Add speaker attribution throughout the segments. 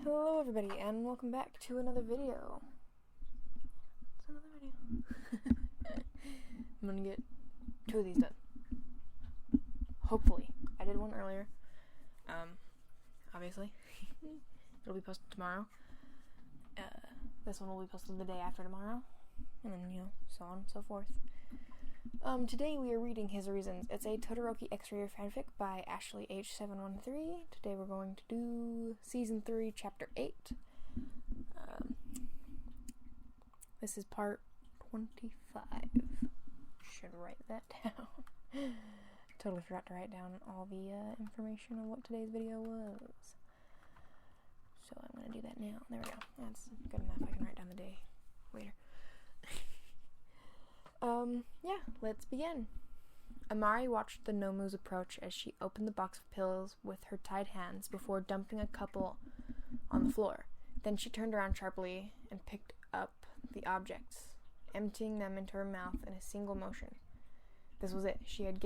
Speaker 1: Hello everybody and welcome back to another video. It's another video. I'm gonna get 2 of these done. Hopefully. I did one earlier. Obviously. It'll be posted tomorrow. This one will be posted the day after tomorrow. And then, so on and so forth. Today we are reading His Reasons. It's a Todoroki X-Rayer fanfic by AshleyH713. Today we're going to do Season 3, Chapter 8. This is part 25. Should write that down. Totally forgot to write down all the information on what today's video was. So I'm going to do that now. There we go. That's good enough. I can write down the day later. Yeah, let's begin. Amari watched the Nomu's approach as she opened the box of pills with her tied hands before dumping a couple on the floor. Then she turned around sharply and picked up the objects, emptying them into her mouth in a single motion. This was it. She had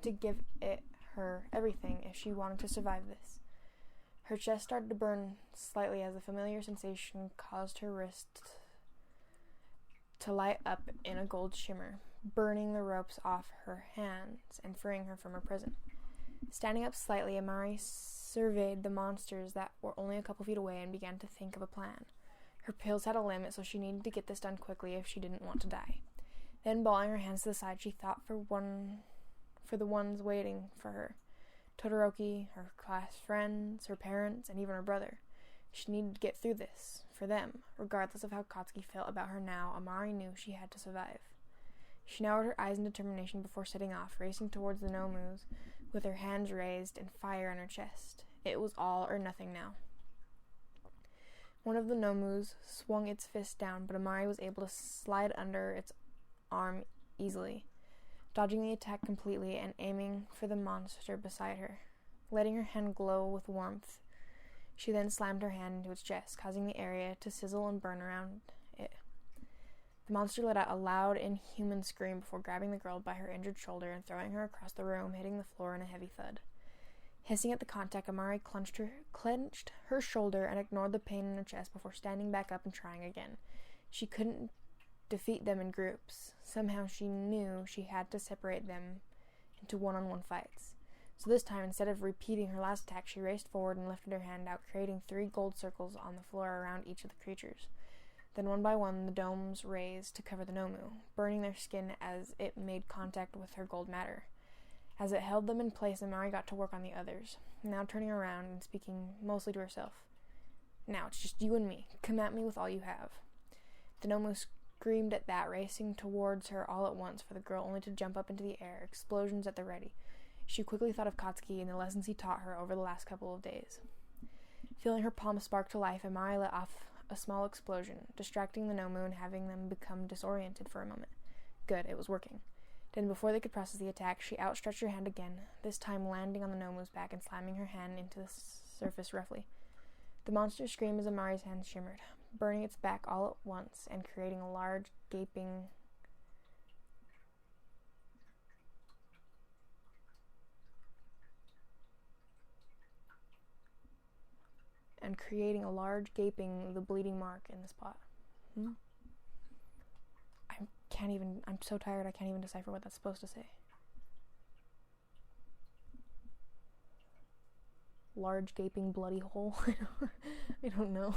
Speaker 1: to give it her everything if she wanted to survive this. Her chest started to burn slightly as a familiar sensation caused her wrist to light up in a gold shimmer, burning the ropes off her hands and freeing her from her prison. Standing up slightly, Amari surveyed the monsters that were only a couple feet away and began to think of a plan. Her pills had a limit, so she needed to get this done quickly if she didn't want to die. Then, balling her hands to the side, she thought for the ones waiting for her. Todoroki, her class friends, her parents, and even her brother. She needed to get through this, for them. Regardless of how Katsuki felt about her now, Amari knew she had to survive. She narrowed her eyes in determination before setting off, racing towards the Nomus, with her hands raised and fire in her chest. It was all or nothing now. One of the Nomus swung its fist down, but Amari was able to slide under its arm easily, dodging the attack completely and aiming for the monster beside her. Letting her hand glow with warmth, she then slammed her hand into its chest, causing the area to sizzle and burn around it. The monster let out a loud, inhuman scream before grabbing the girl by her injured shoulder and throwing her across the room, hitting the floor in a heavy thud. Hissing at the contact, Amari clenched her shoulder and ignored the pain in her chest before standing back up and trying again. She couldn't defeat them in groups. Somehow she knew she had to separate them into one-on-one fights. So this time, instead of repeating her last attack, she raced forward and lifted her hand out, creating 3 gold circles on the floor around each of the creatures. Then one by one, the domes raised to cover the Nomu, burning their skin as it made contact with her gold matter. As it held them in place, Amari got to work on the others, now turning around and speaking mostly to herself. "Now it's just you and me. Come at me with all you have." The Nomu screamed at that, racing towards her all at once, for the girl only to jump up into the air, explosions at the ready. She quickly thought of Katsuki and the lessons he taught her over the last couple of days. Feeling her palm spark to life, Amari let off a small explosion, distracting the Nomu and having them become disoriented for a moment. Good, it was working. Then, before they could process the attack, she outstretched her hand again, this time landing on the Nomu's back and slamming her hand into the surface roughly. The monster screamed as Amari's hand shimmered, burning its back all at once and creating a large, gaping the bleeding mark in the spot. I'm so tired I can't even decipher what that's supposed to say. Large, gaping, bloody hole. I don't know.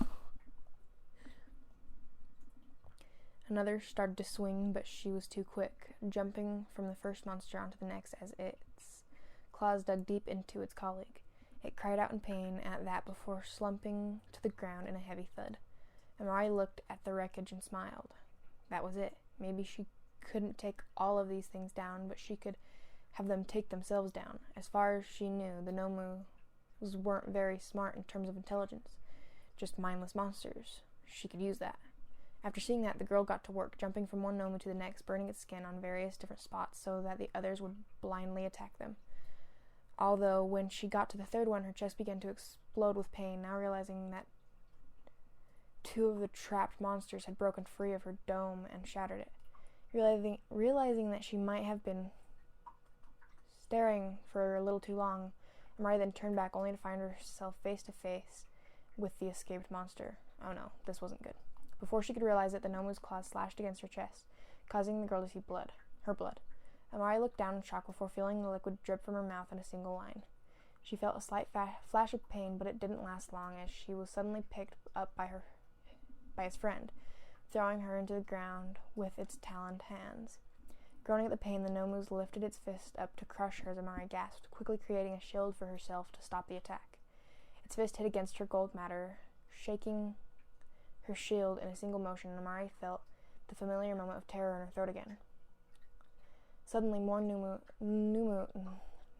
Speaker 1: Another started to swing, but she was too quick, jumping from the first monster onto the next as its claws dug deep into its colleague. It cried out in pain at that before slumping to the ground in a heavy thud. Amari looked at the wreckage and smiled. That was it. Maybe she couldn't take all of these things down, but she could have them take themselves down. As far as she knew, the Nomus weren't very smart in terms of intelligence. Just mindless monsters. She could use that. After seeing that, the girl got to work, jumping from one Nomu to the next, burning its skin on various different spots so that the others would blindly attack them. Although, when she got to the third one, her chest began to explode with pain, now realizing that 2 of the trapped monsters had broken free of her dome and shattered it. Realizing that she might have been staring for a little too long, Amari then turned back only to find herself face to face with the escaped monster. Oh no, this wasn't good. Before she could realize it, the Nomu's claws slashed against her chest, causing the girl to see blood. Her blood. Amari looked down in shock before feeling the liquid drip from her mouth in a single line. She felt a slight flash of pain, but it didn't last long as she was suddenly picked up by his friend, throwing her into the ground with its taloned hands. Groaning at the pain, the Nomus lifted its fist up to crush her as Amari gasped, quickly creating a shield for herself to stop the attack. Its fist hit against her gold matter, shaking her shield in a single motion, and Amari felt the familiar moment of terror in her throat again. Suddenly, more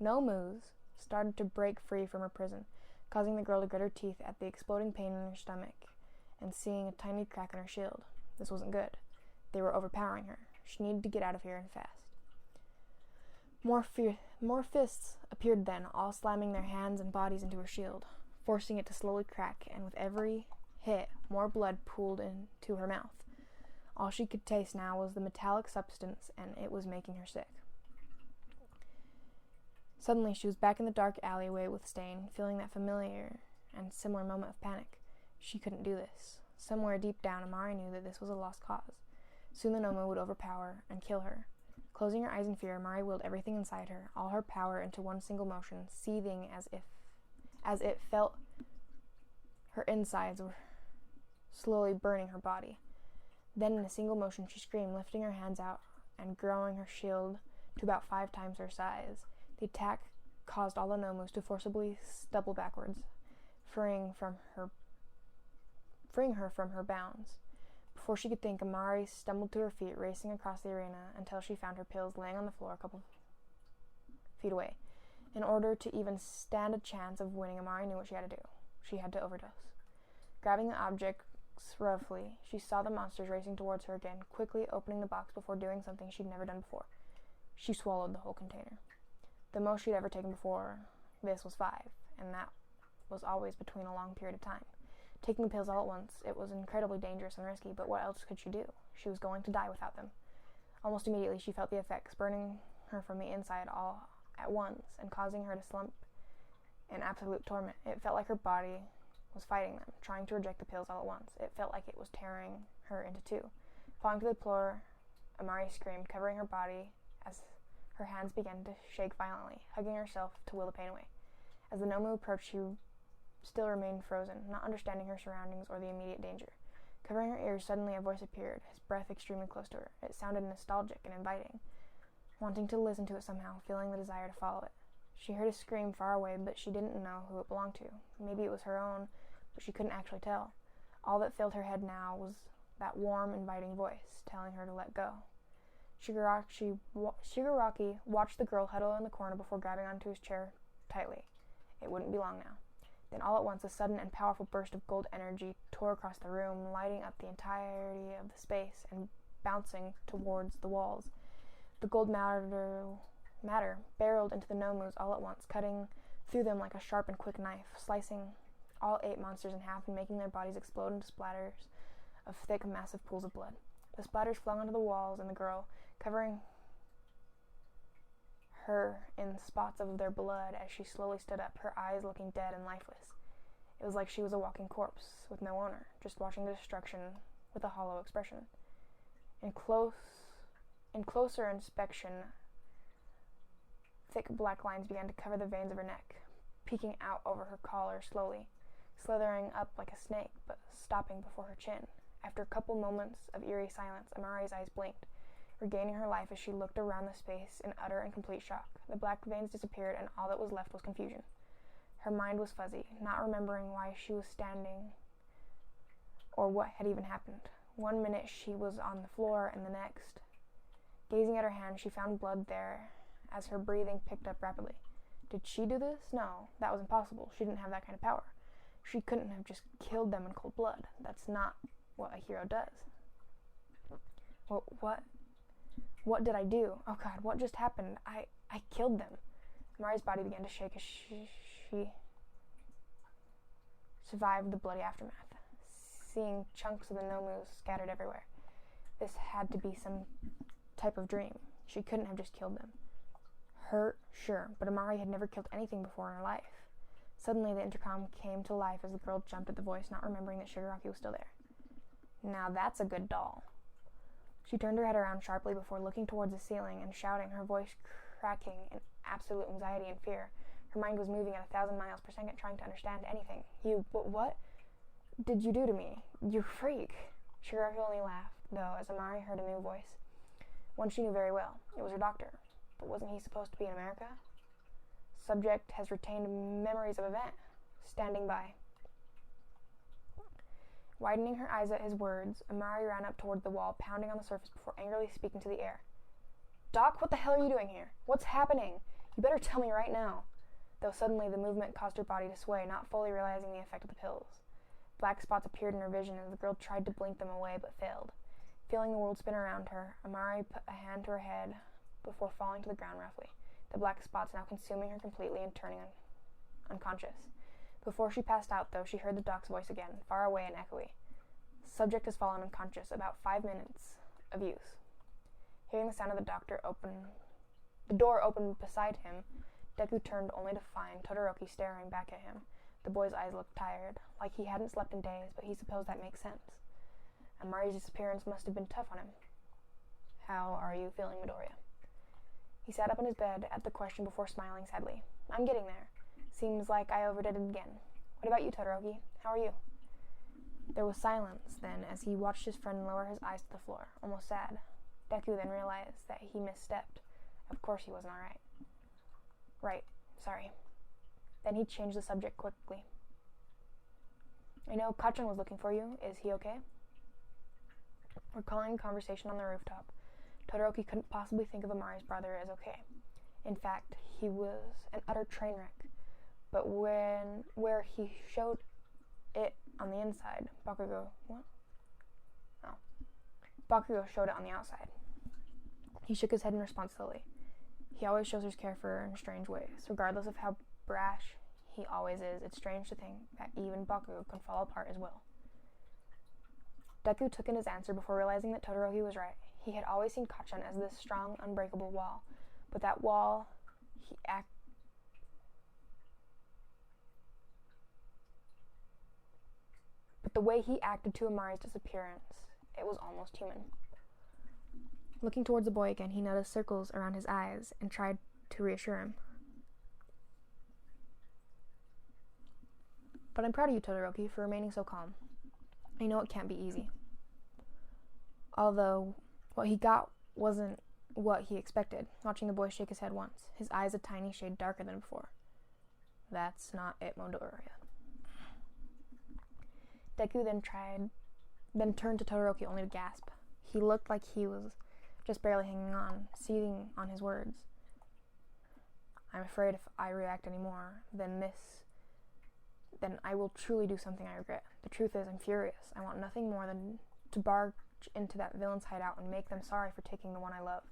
Speaker 1: Nomus started to break free from her prison, causing the girl to grit her teeth at the exploding pain in her stomach and seeing a tiny crack in her shield. This wasn't good. They were overpowering her. She needed to get out of here and fast. More fists appeared then, all slamming their hands and bodies into her shield, forcing it to slowly crack, and with every hit, more blood pooled into her mouth. All she could taste now was the metallic substance, and it was making her sick. Suddenly, she was back in the dark alleyway with Stain, feeling that familiar and similar moment of panic. She couldn't do this. Somewhere deep down, Amari knew that this was a lost cause. Soon the Nomu would overpower and kill her. Closing her eyes in fear, Amari willed everything inside her, all her power into one single motion, seething as it felt her insides were slowly burning her body. Then in a single motion she screamed, lifting her hands out and growing her shield to about 5 times her size. The attack caused all the Nomus to forcibly stumble backwards, freeing her from her bounds. Before she could think, Amari stumbled to her feet, racing across the arena until she found her pills laying on the floor a couple feet away. In order to even stand a chance of winning, Amari knew what she had to do. She had to overdose. Grabbing the objects roughly, she saw the monsters racing towards her again, quickly opening the box before doing something she'd never done before. She swallowed the whole container. The most she'd ever taken before this was 5, and that was always between a long period of time. Taking the pills all at once, it was incredibly dangerous and risky, but what else could she do? She was going to die without them. Almost immediately, she felt the effects burning her from the inside all at once and causing her to slump in absolute torment. It felt like her body was fighting them, trying to reject the pills all at once. It felt like it was tearing her into 2. Falling to the floor, Amari screamed, covering her body as her hands began to shake violently, hugging herself to will the pain away. As the Nomu approached, she still remained frozen, not understanding her surroundings or the immediate danger. Covering her ears, suddenly a voice appeared, his breath extremely close to her. It sounded nostalgic and inviting, wanting to listen to it somehow, feeling the desire to follow it. She heard a scream far away, but she didn't know who it belonged to. Maybe it was her own, but she couldn't actually tell. All that filled her head now was that warm, inviting voice, telling her to let go. Shigaraki watched the girl huddle in the corner before grabbing onto his chair tightly. It wouldn't be long now. Then all at once, a sudden and powerful burst of gold energy tore across the room, lighting up the entirety of the space and bouncing towards the walls. The gold matter barreled into the Nomus all at once, cutting through them like a sharp and quick knife, slicing all 8 monsters in half and making their bodies explode into splatters of thick, massive pools of blood. The splatters flung onto the walls and the girl, covering her in spots of their blood as she slowly stood up, her eyes looking dead and lifeless. It was like she was a walking corpse with no owner, just watching the destruction with a hollow expression. In closer inspection, thick black lines began to cover the veins of her neck, peeking out over her collar slowly, slithering up like a snake, but stopping before her chin. After a couple moments of eerie silence, Amari's eyes blinked, regaining her life as she looked around the space in utter and complete shock. The black veins disappeared, and all that was left was confusion. Her mind was fuzzy, not remembering why she was standing or what had even happened. One minute she was on the floor, and the next. Gazing at her hand, she found blood there as her breathing picked up rapidly. Did she do this? No, that was impossible. She didn't have that kind of power. She couldn't have just killed them in cold blood. That's not what a hero does. Well, what did I do? Oh God, what just happened? I killed them. Amari's body began to shake as she survived the bloody aftermath, seeing chunks of the Nomus scattered everywhere. This had to be some type of dream. She couldn't have just killed them. Hurt, sure, but Amari had never killed anything before in her life. Suddenly, the intercom came to life as the girl jumped at the voice, not remembering that Todoroki was still there. Now that's a good doll. She turned her head around sharply before looking towards the ceiling and shouting, her voice cracking in absolute anxiety and fear. Her mind was moving at 1,000 miles per second, trying to understand anything. What did you do to me? You freak. Todoroki only laughed, though, as Amari heard a new voice. One she knew very well. It was her doctor. But wasn't he supposed to be in America? Subject has retained memories of event. Standing by. Widening her eyes at his words, Amari ran up toward the wall, pounding on the surface before angrily speaking to the air. Doc, what the hell are you doing here? What's happening? You better tell me right now. Though suddenly the movement caused her body to sway, not fully realizing the effect of the pills. Black spots appeared in her vision as the girl tried to blink them away but failed. Feeling the world spin around her, Amari put a hand to her head before falling to the ground roughly, the black spots now consuming her completely and turning unconscious. Before she passed out, though, she heard the doc's voice again, far away and echoey. Subject has fallen unconscious, about 5 minutes of use. Hearing the sound of the door open beside him, Deku turned only to find Todoroki staring back at him. The boy's eyes looked tired, like he hadn't slept in days, but he supposed that makes sense. Amari's disappearance must have been tough on him. How are you feeling, Midoriya? He sat up in his bed at the question before smiling sadly. I'm getting there. Seems like I overdid it again. What about you, Todoroki? How are you? There was silence then as he watched his friend lower his eyes to the floor, almost sad. Deku then realized that he misstepped. Of course he wasn't all right. Right, sorry. Then he changed the subject quickly. I know Kachan was looking for you. Is he okay? Recalling a conversation on the rooftop, Todoroki couldn't possibly think of Amari's brother as okay. In fact, he was an utter train wreck. But where he showed it on the inside, Bakugo showed it on the outside. He shook his head in response slowly. He always shows his care for her in strange ways. Regardless of how brash he always is, it's strange to think that even Bakugo can fall apart as well. Deku took in his answer before realizing that Todoroki was right. He had always seen Kachan as this strong, unbreakable wall, but that wall But the way he acted to Amari's disappearance, it was almost human. Looking towards the boy again, he noticed circles around his eyes and tried to reassure him. But I'm proud of you, Todoroki, for remaining so calm. I know it can't be easy. Although, what he got wasn't what he expected, watching the boy shake his head once, his eyes a tiny shade darker than before. That's not it, Midoriya. Deku then turned to Todoroki only to gasp. He looked like he was just barely hanging on, seizing on his words. I'm afraid if I react anymore, then I will truly do something I regret. The truth is, I'm furious. I want nothing more than to barge into that villain's hideout and make them sorry for taking the one I love.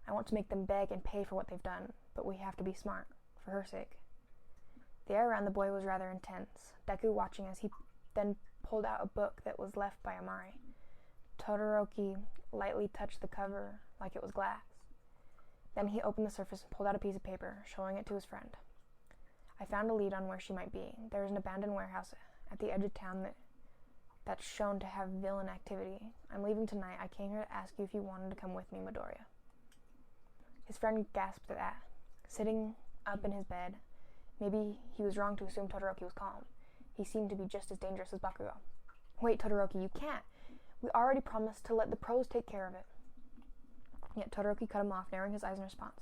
Speaker 1: I want to make them beg and pay for what they've done, but we have to be smart, for her sake. The air around the boy was rather intense, Deku watching as he then pulled out a book that was left by Amari. Todoroki lightly touched the cover like it was glass. Then he opened the surface and pulled out a piece of paper, showing it to his friend. I found a lead on where she might be. There is an abandoned warehouse at the edge of town that's shown to have villain activity. I'm leaving tonight. I came here to ask you if you wanted to come with me, Midoriya. His friend gasped at that, sitting up in his bed. Maybe he was wrong to assume Todoroki was calm. He seemed to be just as dangerous as Bakugo. Wait, Todoroki, you can't. We already promised to let the pros take care of it. Yet Todoroki cut him off, narrowing his eyes in response.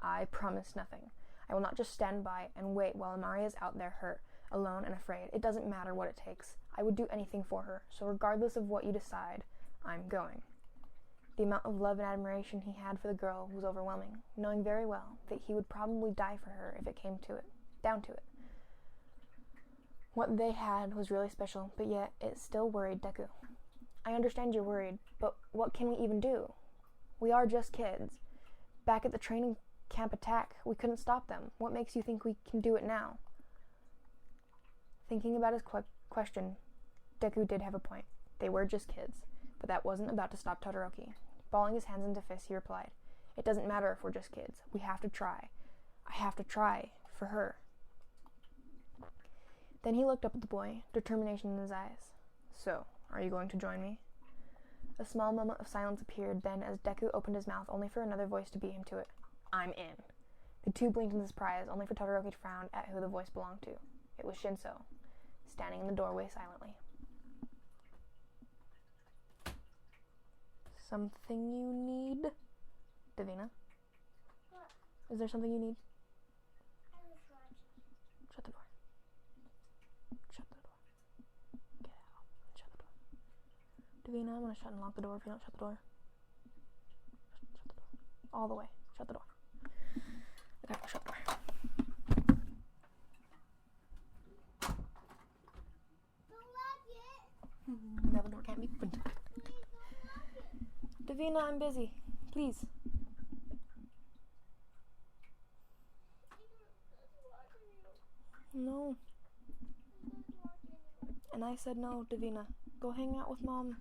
Speaker 1: I promise nothing. I will not just stand by and wait while Amari is out there hurt, alone and afraid. It doesn't matter what it takes. I would do anything for her, so regardless of what you decide, I'm going. The amount of love and admiration he had for the girl was overwhelming, knowing very well that he would probably die for her if it came down to it. What they had was really special, but yet it still worried Deku. I understand you're worried, but what can we even do? We are just kids. Back at the training camp attack, we couldn't stop them. What makes you think we can do it now? Thinking about his question, Deku did have a point. They were just kids, but that wasn't about to stop Todoroki. Balling his hands into fists, he replied, It doesn't matter if we're just kids. We have to try. I have to try for her. Then he looked up at the boy, determination in his eyes. So, are you going to join me? A small moment of silence appeared, then as Deku opened his mouth, only for another voice to beat him to it. I'm in. The two blinked in surprise, only for Todoroki to frown at who the voice belonged to. It was Shinso, standing in the doorway silently. Something you need? Davina?
Speaker 2: What?
Speaker 1: Is there something you need?
Speaker 2: I was watching.
Speaker 1: Shut the door. Shut the door. Get out. Shut the door. Davina, I'm gonna shut and lock the door if you don't shut the door. Shut the door. All the way. Shut the door. I gotta go shut the door.
Speaker 2: Don't lock it.
Speaker 1: Now the door can't be opened.
Speaker 2: Please don't lock it.
Speaker 1: Davina, I'm busy. Please. No. And I said no, Davina. Go hang out with Mom.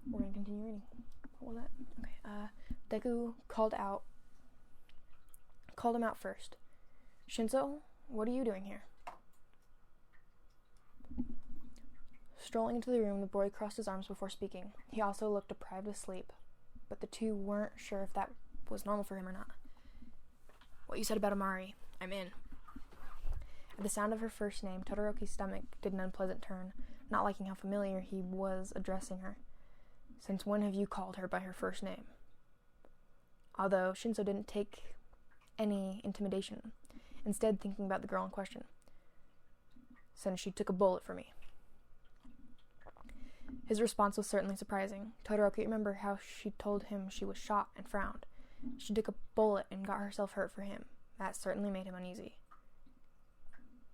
Speaker 1: We're gonna continue reading. What was that? Okay. Deku called him out first. Shinso, what are you doing here? Strolling into the room, the boy crossed his arms before speaking. He also looked deprived of sleep, but the two weren't sure if that was normal for him or not. What you said about Amari, I'm in. At the sound of her first name, Todoroki's stomach did an unpleasant turn, not liking how familiar he was addressing her. Since when have you called her by her first name? Although Shinso didn't take any intimidation, instead thinking about the girl in question. Since she took a bullet for me. His response was certainly surprising. Todoroki remembered how she told him she was shot and frowned. She took a bullet and got herself hurt for him. That certainly made him uneasy.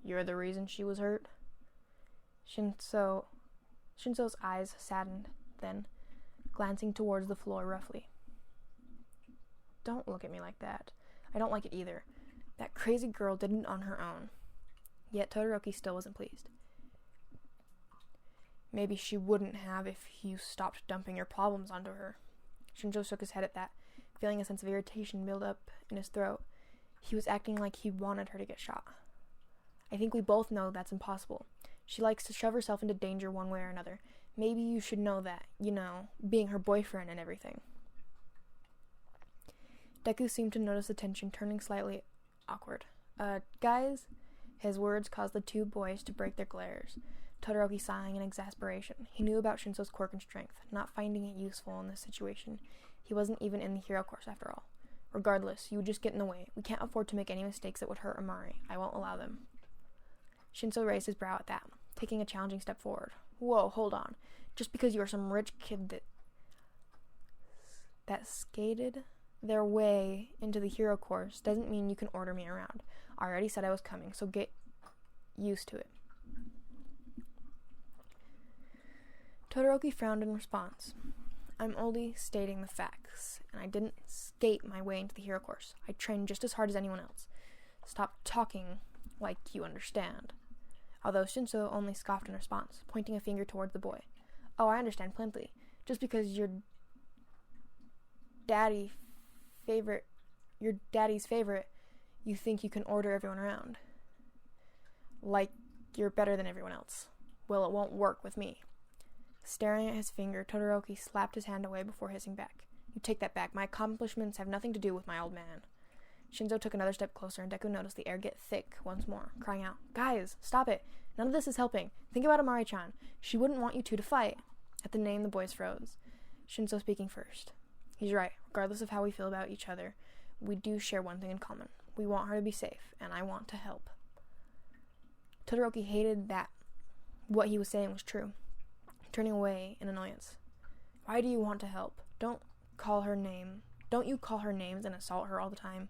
Speaker 1: You're the reason she was hurt? Shinso's eyes saddened, then, glancing towards the floor roughly. Don't look at me like that. I don't like it either. That crazy girl did it on her own. Yet Todoroki still wasn't pleased. Maybe she wouldn't have if you stopped dumping your problems onto her. Shinso shook his head at that, feeling a sense of irritation build up in his throat. He was acting like he wanted her to get shot. I think we both know that's impossible. She likes to shove herself into danger one way or another. Maybe you should know that, being her boyfriend and everything. Deku seemed to notice the tension, turning slightly awkward. Guys? His words caused the two boys to break their glares. Todoroki sighing in exasperation. He knew about Shinso's quirk and strength, not finding it useful in this situation. He wasn't even in the hero course after all. Regardless, you would just get in the way. We can't afford to make any mistakes that would hurt Amari. I won't allow them. Shinso raised his brow at that, taking a challenging step forward. Whoa, hold on. Just because you are some rich kid that skated their way into the hero course doesn't mean you can order me around. I already said I was coming, so get used to it. Todoroki frowned in response. I'm only stating the facts, and I didn't skate my way into the hero course. I trained just as hard as anyone else. Stop talking like you understand. Although Shinso only scoffed in response, pointing a finger towards the boy. Oh, I understand plenty. Just because your daddy's favorite, you think you can order everyone around. Like you're better than everyone else. Well, it won't work with me. Staring at his finger, Todoroki slapped his hand away before hissing back. You take that back. My accomplishments have nothing to do with my old man. Shinso took another step closer, and Deku noticed the air get thick once more, crying out, Guys, stop it. None of this is helping. Think about Amari-chan. She wouldn't want you two to fight. At the name, the boys froze. Shinso speaking first. He's right. Regardless of how we feel about each other, we do share one thing in common. We want her to be safe, and I want to help. Todoroki hated that what he was saying was true, turning away in annoyance. Why do you want to help? Don't you call her names and assault her all the time?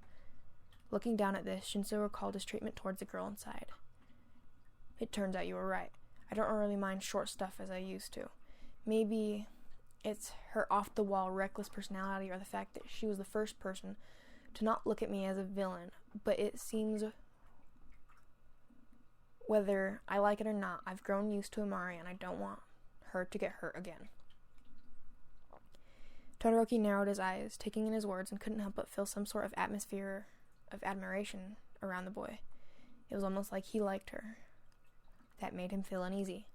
Speaker 1: Looking down at this, Shinso recalled his treatment towards the girl inside. It turns out you were right. I don't really mind short stuff as I used to. Maybe it's her off-the-wall, reckless personality or the fact that she was the first person to not look at me as a villain, but it seems whether I like it or not, I've grown used to Amari and I don't want her to get hurt again. Todoroki narrowed his eyes, taking in his words, and couldn't help but feel some sort of atmosphere of admiration around the boy. It was almost like he liked her. That made him feel uneasy.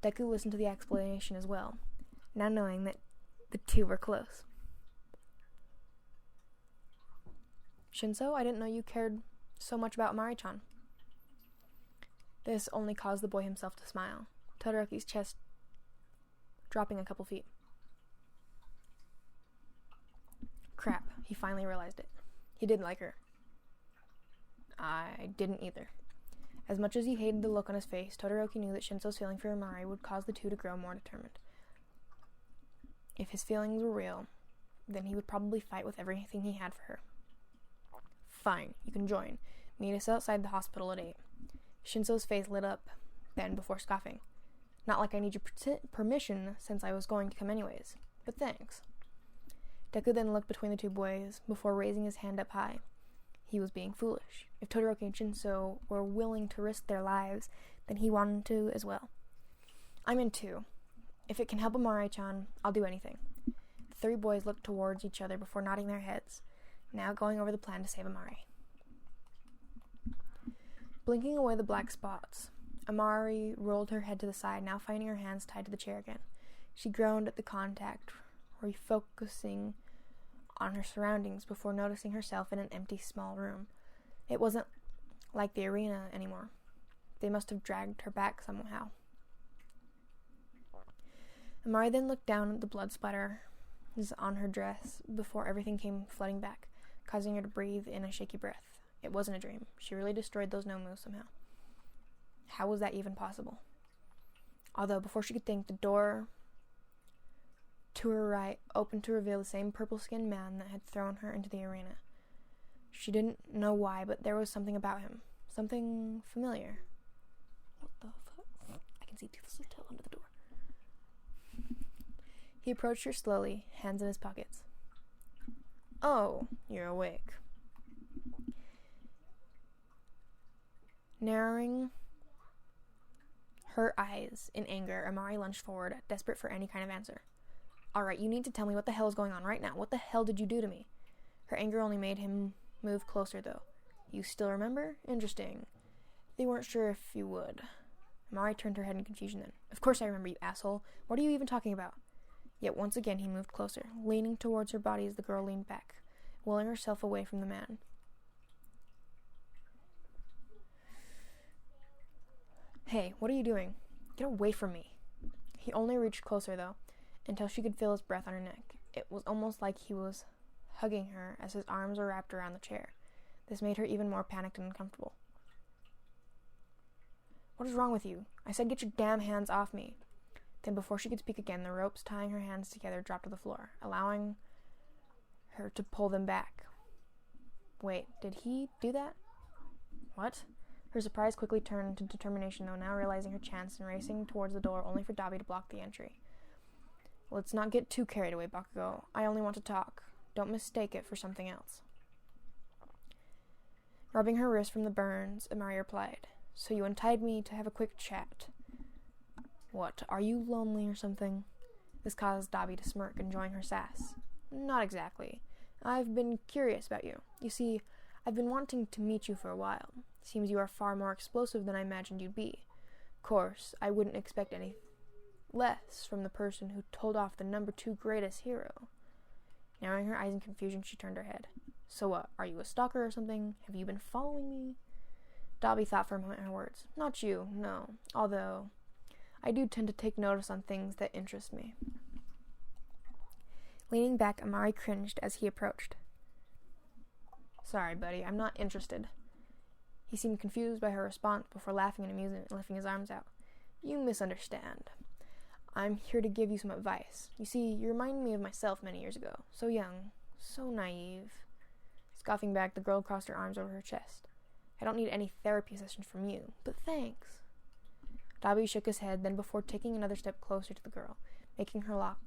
Speaker 1: Deku listened to the explanation as well, now knowing that the two were close. Shinso, I didn't know you cared so much about Amari-chan. This only caused the boy himself to smile, Todoroki's chest dropping a couple feet. Crap, he finally realized it. He didn't like her. I didn't either. As much as he hated the look on his face, Todoroki knew that Shinso's feeling for Amari would cause the two to grow more determined. If his feelings were real, then he would probably fight with everything he had for her. Fine, you can join. Meet us outside the hospital at 8. Shinso's face lit up then before scoffing. Not like I need your permission since I was going to come anyways, but thanks. Deku then looked between the two boys before raising his hand up high. He was being foolish. If Todoroki and Shinso were willing to risk their lives, then he wanted to as well. I'm in too. If it can help Amari-chan, I'll do anything. The three boys looked towards each other before nodding their heads, now going over the plan to save Amari. Blinking away the black spots, Amari rolled her head to the side, now finding her hands tied to the chair again. She groaned at the contact, refocusing on her surroundings before noticing herself in an empty small room. It wasn't like the arena anymore. They must have dragged her back somehow. Amari then looked down at the blood splatter on her dress before everything came flooding back, causing her to breathe in a shaky breath. It wasn't a dream. She really destroyed those Nomus somehow. How was that even possible? Although, before she could think, the door to her right opened to reveal the same purple-skinned man that had thrown her into the arena. She didn't know why, but there was something about him. Something familiar. What the fuck? I can see Toothless' tail under the door. He approached her slowly, hands in his pockets. Oh, you're awake. Narrowing her eyes in anger, Amari lunged forward, desperate for any kind of answer. Alright, you need to tell me what the hell is going on right now. What the hell did you do to me? Her anger only made him move closer, though. You still remember? Interesting. They weren't sure if you would. Amari turned her head in confusion then. Of course I remember, you asshole. What are you even talking about? Yet once again he moved closer, leaning towards her body as the girl leaned back, willing herself away from the man. Hey, what are you doing? Get away from me. He only reached closer, though, until she could feel his breath on her neck. It was almost like he was hugging her as his arms were wrapped around the chair. This made her even more panicked and uncomfortable. What is wrong with you? I said get your damn hands off me. Then before she could speak again, the ropes tying her hands together dropped to the floor, allowing her to pull them back. Wait, did he do that? What? Her surprise quickly turned to determination, though, now realizing her chance and racing towards the door only for Dabi to block the entry. Let's not get too carried away, Bakugo. I only want to talk. Don't mistake it for something else. Rubbing her wrist from the burns, Amari replied, So you untied me to have a quick chat. What, are you lonely or something? This caused Dabi to smirk, enjoying her sass. Not exactly. I've been curious about you. You see, I've been wanting to meet you for a while. Seems you are far more explosive than I imagined you'd be. Of course, I wouldn't expect any less from the person who told off the number 2 greatest hero. Narrowing her eyes in confusion, she turned her head. So what, are you a stalker or something? Have you been following me? Dabi thought for a moment in her words. Not you, no. Although, I do tend to take notice on things that interest me. Leaning back, Amari cringed as he approached. Sorry, buddy, I'm not interested. He seemed confused by her response before laughing in amusement and lifting his arms out. You misunderstand. I'm here to give you some advice. You see, you remind me of myself many years ago. So young, so naive. Scoffing back, the girl crossed her arms over her chest. I don't need any therapy session from you, but thanks. Dabi shook his head, then before taking another step closer to the girl, making her lock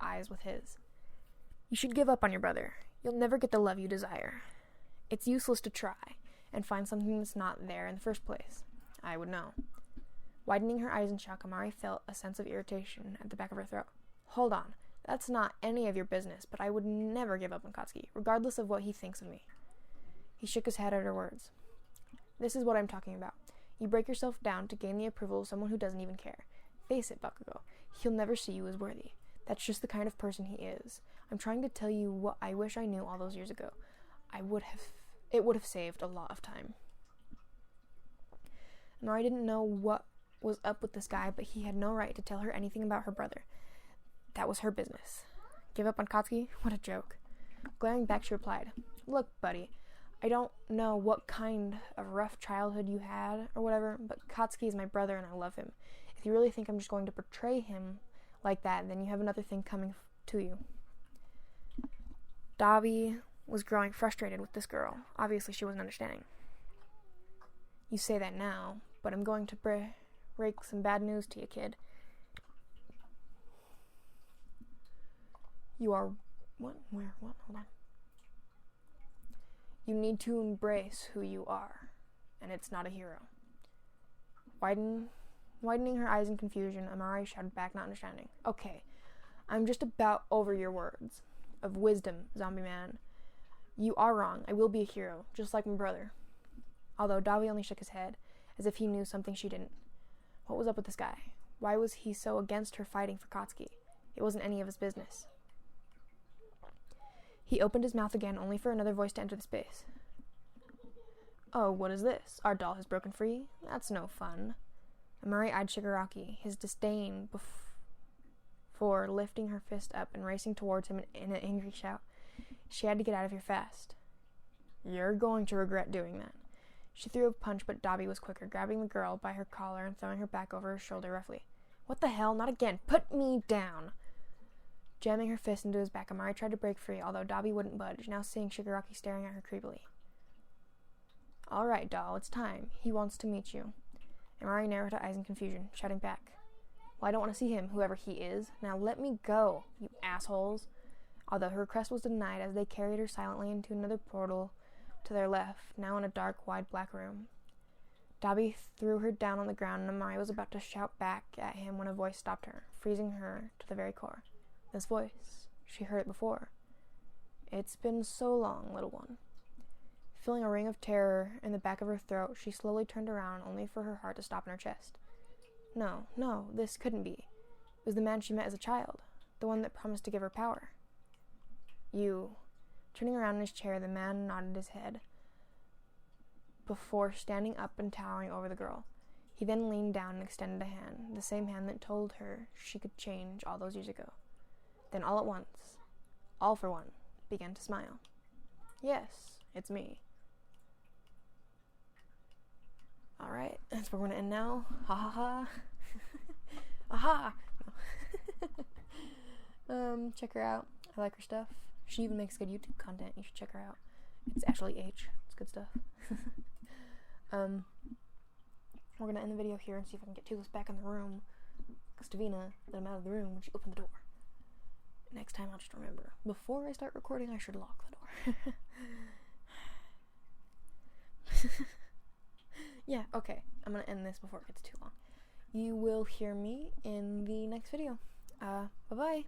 Speaker 1: eyes with his. You should give up on your brother. You'll never get the love you desire. It's useless to try and find something that's not there in the first place. I would know. Widening her eyes in shock, Amari felt a sense of irritation at the back of her throat. Hold on. That's not any of your business, but I would never give up on Katsuki, regardless of what he thinks of me. He shook his head at her words. This is what I'm talking about. You break yourself down to gain the approval of someone who doesn't even care. Face it, Bakugo. He'll never see you as worthy. That's just the kind of person he is. I'm trying to tell you what I wish I knew all those years ago. It would have saved a lot of time. Amari didn't know what was up with this guy, but he had no right to tell her anything about her brother. That was her business. Give up on Katsuki? What a joke. Glaring back, she replied, Look, buddy, I don't know what kind of rough childhood you had or whatever, but Katsuki is my brother and I love him. If you really think I'm just going to portray him like that, then you have another thing coming to you. Dabi was growing frustrated with this girl. Obviously, she wasn't understanding. You say that now, but I'm going to break some bad news to you, kid. You are... What? Where? What? Hold on. You need to embrace who you are, and it's not a hero. Widening her eyes in confusion, Amari shouted back, not understanding. Okay, I'm just about over your words of wisdom, zombie man. You are wrong. I will be a hero, just like my brother. Although Dabi only shook his head, as if he knew something she didn't. What was up with this guy? Why was he so against her fighting for Katsuki? It wasn't any of his business. He opened his mouth again, only for another voice to enter the space. Oh, what is this? Our doll has broken free? That's no fun. Amari eyed Shigaraki, his disdain before lifting her fist up and racing towards him in an angry shout. She had to get out of here fast. You're going to regret doing that. She threw a punch, but Dabi was quicker, grabbing the girl by her collar and throwing her back over her shoulder roughly. What the hell? Not again. Put me down. Jamming her fist into his back, Amari tried to break free, although Dabi wouldn't budge, now seeing Shigaraki staring at her creepily. All right, doll, it's time. He wants to meet you. Amari narrowed her eyes in confusion, shouting back. Well, I don't want to see him, whoever he is. Now let me go, you assholes. Although her request was denied as they carried her silently into another portal to their left, now in a dark, wide black room. Dabi threw her down on the ground, and Amari was about to shout back at him when a voice stopped her, freezing her to the very core. This voice. She heard it before. It's been so long, little one. Feeling a ring of terror in the back of her throat, she slowly turned around, only for her heart to stop in her chest. No, this couldn't be. It was the man she met as a child, the one that promised to give her power. You. Turning around in his chair, the man nodded his head before standing up and towering over the girl. He then leaned down and extended a hand, the same hand that told her she could change all those years ago. Then all at once, all for one, began to smile. Yes, it's me. Alright, that's where we're gonna end now. Ha ha ha. Aha! Check her out. I like her stuff. She even makes good YouTube content. You should check her out. It's AshleyH. It's good stuff. We're gonna end the video here and see if I can get Toothless back in the room. Because Davina let him out of the room when she opened the door. Next time I'll just remember. Before I start recording, I should lock the door. Yeah, okay. I'm gonna end this before it gets too long. You will hear me in the next video. Bye-bye.